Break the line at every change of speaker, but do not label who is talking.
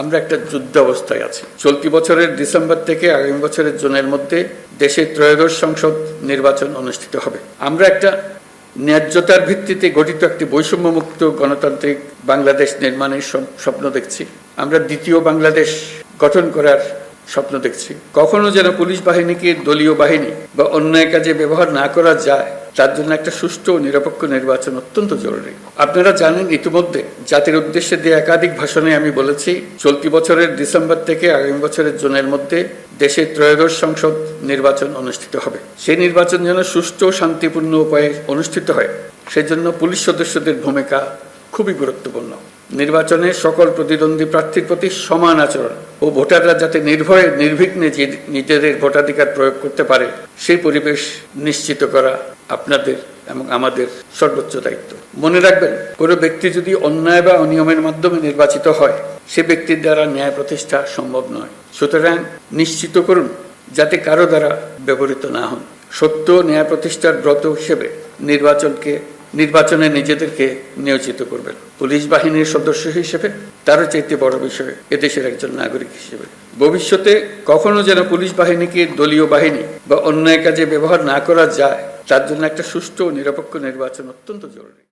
আমরা একটা যুদ্ধ অবস্থায় আছি। চলতি বছরের ডিসেম্বর থেকে আগামী বছরের জুনের মধ্যে দেশে ত্রয়োদশ সংসদ নির্বাচন অনুষ্ঠিত হবে। আমরা একটা ন্যায্যতার ভিত্তিতে গঠিত একটি বৈষম্যমুক্ত গণতান্ত্রিক বাংলাদেশ নির্মাণের স্বপ্ন দেখছি। আমরা দ্বিতীয় বাংলাদেশ গঠন করার স্বপ্ন দেখছি। কখনো যেন পুলিশ বাহিনীকে দলীয় বাহিনী বা অন্যায় কাজে ব্যবহার না করা যায়, তার জন্য একটা সুষ্ঠু ও নিরপেক্ষ নির্বাচন অত্যন্ত জরুরি। আপনারা জানেন, ইতিমধ্যে জাতির উদ্দেশ্যে দিয়ে একাধিক ভাষণে আমি বলেছি, চলতি বছরের ডিসেম্বর থেকে আগামী বছরের জুনের মধ্যে দেশে ত্রয়োদশ সংসদ নির্বাচন অনুষ্ঠিত হবে। সেই নির্বাচন যেন সুষ্ঠু ও শান্তিপূর্ণ উপায়ে অনুষ্ঠিত হয়, সেজন্য পুলিশ সদস্যদের ভূমিকা খুবই গুরুত্বপূর্ণ। নির্বাচনে সকল প্রতিদ্বন্দ্বী প্রার্থীর প্রতি সমান আচরণ ও ভোটাররা যাতে নির্ভয়ে নির্বিঘ্নে নিজেদের ভোটাধিকার প্রয়োগ করতে পারে, সেই পরিবেশ নিশ্চিত করা আপনাদের এবং আমাদের সর্বোচ্চ দায়িত্ব। মনে রাখবেন, কোনো ব্যক্তি যদি অন্যায় বা অনিয়মের মাধ্যমে নির্বাচিত হয়, সে ব্যক্তির দ্বারা ন্যায় প্রতিষ্ঠা সম্ভব নয়। সুতরাং নিশ্চিত করুন যাতে কারো দ্বারা ব্যবহৃত না হন। সত্য ন্যায় প্রতিষ্ঠার ব্রত হিসেবে নির্বাচনে নিজেদেরকে নিয়োজিত করবেন। পুলিশ বাহিনীর সদস্য হিসেবে তারও চাইতে বড় বিষয় এদেশের একজন নাগরিক হিসেবে। ভবিষ্যতে কখনো যেন পুলিশ বাহিনীকে দলীয় বাহিনী বা অন্যায় কাজে ব্যবহার না করা যায়, তার জন্য একটা সুষ্ঠু ও নিরপেক্ষ নির্বাচন অত্যন্ত জরুরি।